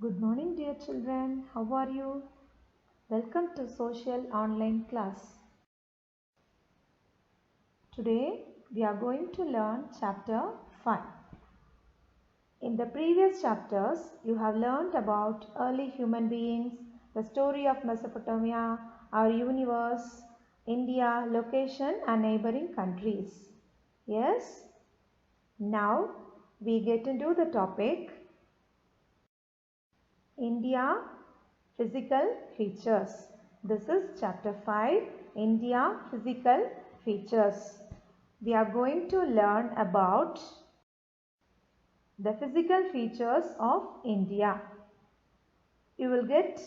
Good morning, dear children. How are you? Welcome to Social Online Class. Today we are going to learn chapter 5. In the previous chapters, you have learned about early human beings, the story of Mesopotamia, our universe, India, location and neighboring countries. Yes? Now we get into the topic India Physical Features. This is chapter 5, India Physical Features. We are going to learn about the physical features of India. You will get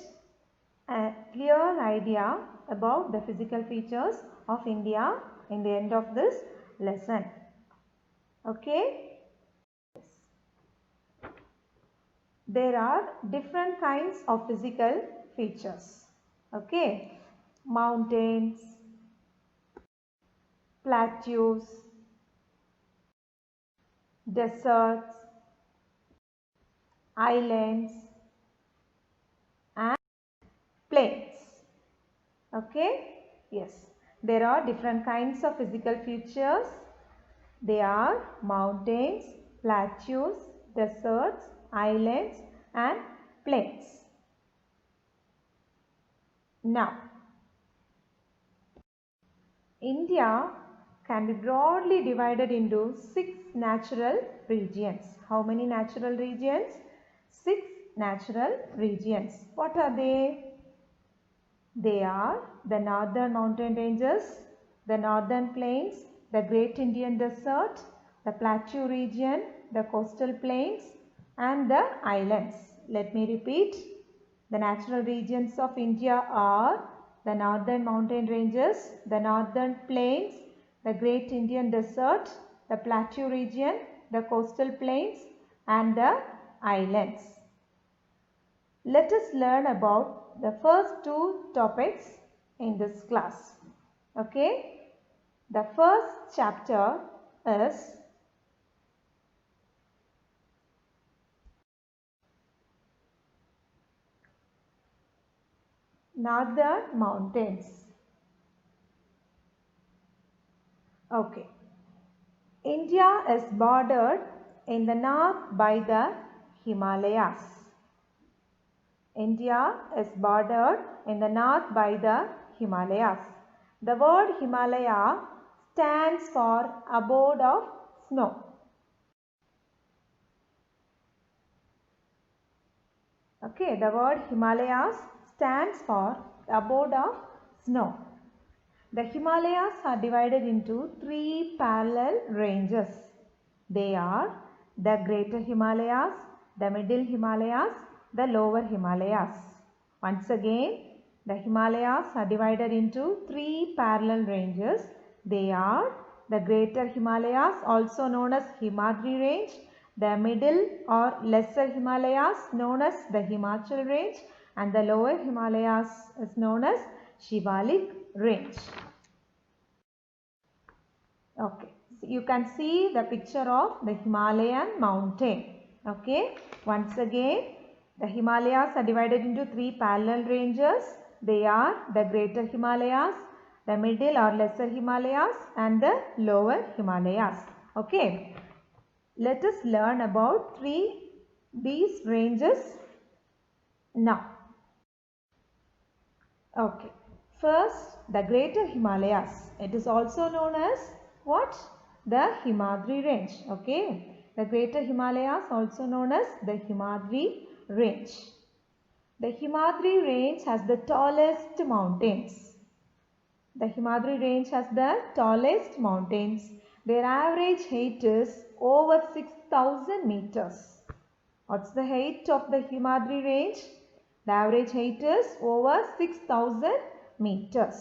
a clear idea about the physical features of India in the end of this lesson. Okay? There are different kinds of physical features. Okay? Mountains, plateaus, deserts, islands and plains. Okay? Yes. There are different kinds of physical features. They are mountains, plateaus, deserts, islands and plains. Now, India can be broadly divided into 6 natural regions. How many natural regions? 6 natural regions. What are they? They are the northern mountain ranges, the northern plains, the Great Indian Desert, the plateau region, the coastal plains and the islands. Let me repeat. The natural regions of India are the northern mountain ranges, the northern plains, the Great Indian Desert, the plateau region, the coastal plains and the islands. Let us learn about the first two topics in this class. Okay? The first chapter is Northern Mountains. Okay. India is bordered in the north by the Himalayas. India is bordered in the north by the Himalayas. The word Himalaya stands for abode of snow. Okay, the word Himalayas stands for abode of snow. The Himalayas are divided into 3 parallel ranges. They are the Greater Himalayas, the Middle Himalayas, the Lower Himalayas. Once again, the Himalayas are divided into 3 parallel ranges. They are the Greater Himalayas, also known as Himadri range, the Middle or Lesser Himalayas known as the Himachal range and the Lower Himalayas is known as Shivalik range. Okay, so you can see the picture of the Himalayan mountain. Okay, once again the Himalayas are divided into 3 parallel ranges. They are the Greater Himalayas, the Middle or Lesser Himalayas and the Lower Himalayas. Okay, let us learn about these ranges now. Okay, first the Greater Himalayas. It is also known as what? The Himadri range. Okay, the Greater Himalayas also known as the Himadri range. The Himadri range has the tallest mountains. The Himadri range has the tallest mountains. Their average height is over 6,000 meters. What's the height of the Himadri range? The average height is over 6,000 meters.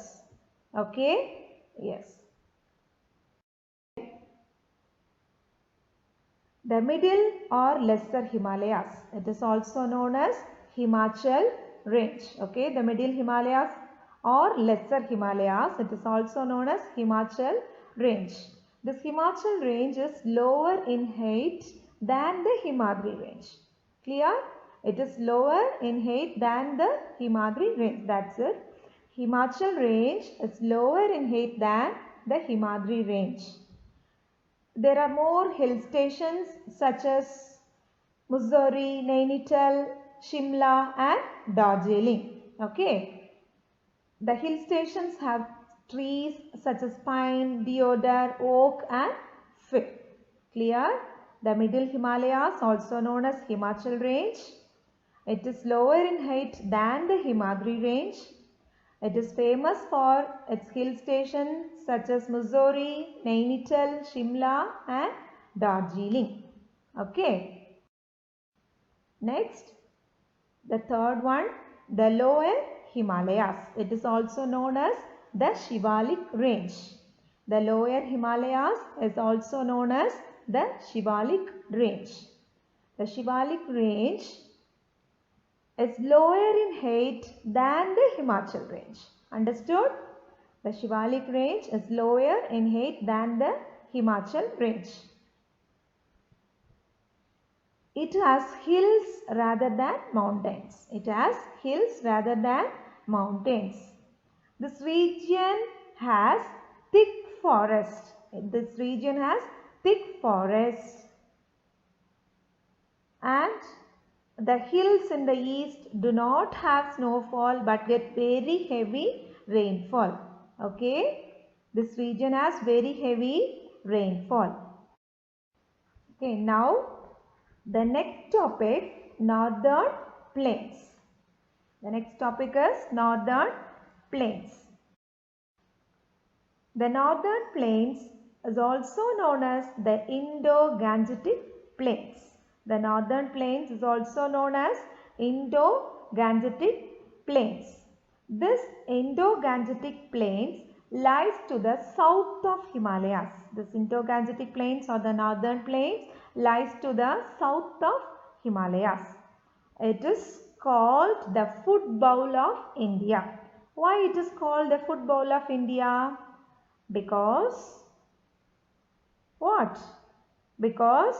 Okay? Yes. The Middle or Lesser Himalayas. It is also known as Himachal range. Okay? The Middle Himalayas or Lesser Himalayas. It is also known as Himachal range. This Himachal range is lower in height than the Himadri range. Clear? It is lower in height than the Himadri range. That's it. Himachal range is lower in height than the Himadri range. There are more hill stations such as Mussoorie, Nainital, Shimla and Darjeeling. Okay. The hill stations have trees such as pine, deodar, oak and fir. Clear? The middle Himalayas, also known as Himachal range. It is lower in height than the Himadri range. It is famous for its hill stations such as Mussoorie, Nainital, Shimla and Darjeeling. Okay. Next, the third one, the lower Himalayas. It is also known as the Shivalik range. The lower Himalayas is also known as the Shivalik range. The Shivalik range is lower in height than the Himachal range. Understood? The Shivalik range is lower in height than the Himachal range. It has hills rather than mountains. It has hills rather than mountains. This region has thick forest. This region has thick forest. And the hills in the east do not have snowfall but get very heavy rainfall. Okay. This region has very heavy rainfall. Okay. Now, the next topic, northern plains. The next topic is northern plains. The northern plains is also known as the Indo-Gangetic plains. The northern plains is also known as Indo-Gangetic plains. This Indo-Gangetic plains lies to the south of Himalayas. This Indo-Gangetic plains or the northern plains lies to the south of Himalayas. It is called the food bowl of India. Why it is called the food bowl of India? Because what? Because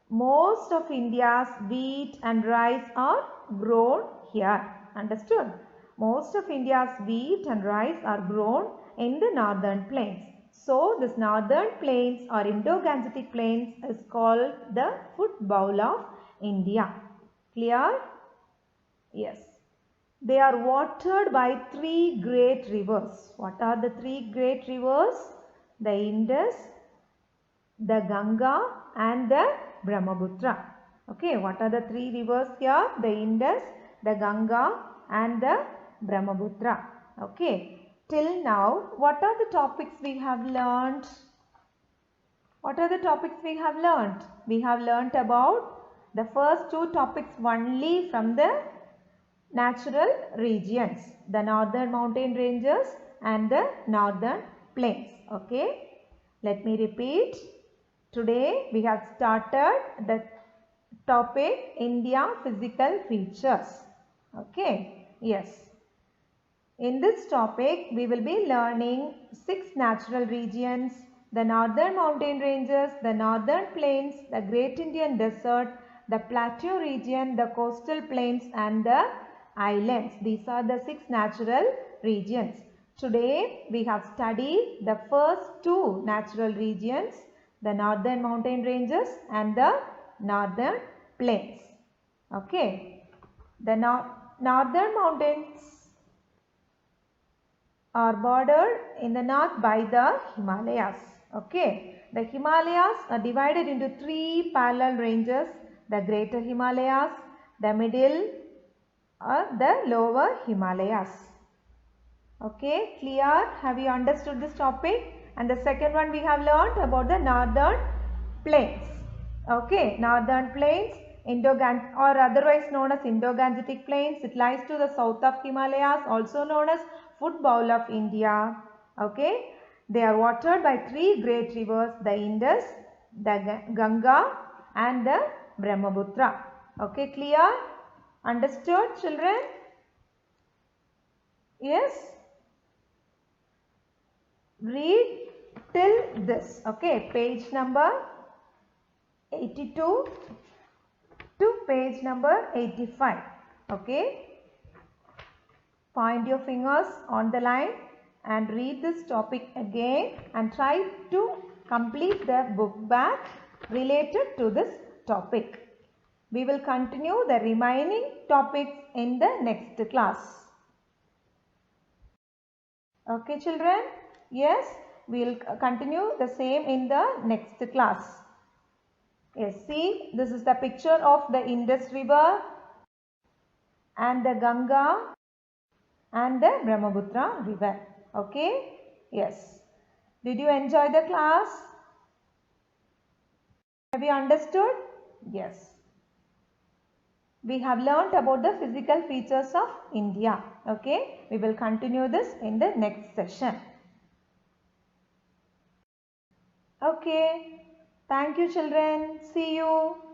most of India's wheat and rice are grown here. Understood? Most of India's wheat and rice are grown in the northern plains. So, this northern plains or Indo-Gangetic plains is called the food bowl of India. Clear? Yes. They are watered by three great rivers. What are the three great rivers? The Indus, the Ganga and the Brahmaputra. Okay, what are the three rivers here? The Indus, the Ganga and the Brahmaputra. Okay. Till now, what are the topics we have learned? What are the topics we have learned? We have learnt about the first two topics only from the natural regions, the northern mountain ranges and the northern plains. Okay. Let me repeat. Today we have started the topic India physical features. Okay. Yes. In this topic, we will be learning 6 natural regions, the northern mountain ranges, the northern plains, the Great Indian Desert, the plateau region, the coastal plains and the islands. These are the 6 natural regions. Today, we have studied the first 2 natural regions, the northern mountain ranges and the northern plains. Okay. The northern mountains are bordered in the north by the Himalayas. Okay. The Himalayas are divided into 3 parallel ranges, the greater Himalayas, the middle or the lower Himalayas. Okay. Clear? Have you understood this topic? And the second one we have learnt about the northern plains. Okay. Northern plains, or otherwise known as Indo-Gangetic plains. It lies to the south of Himalayas, also known as food bowl of India. Okay. They are watered by 3 great rivers, the Indus, the Ganga and the Brahmaputra. Okay. Clear? Understood, children? Yes. Read till this. Okay. Page number 82 to page number 85. Okay. Point your fingers on the line and read this topic again and try to complete the book bag related to this topic. We will continue the remaining topics in the next class. Okay children? Yes, we will continue the same in the next class. Yes, see, this is the picture of the Indus River and the Ganga and the Brahmaputra river. Okay? Yes. Did you enjoy the class? Have you understood? Yes. We have learnt about the physical features of India. Okay? We will continue this in the next session. Okay. Thank you children. See you.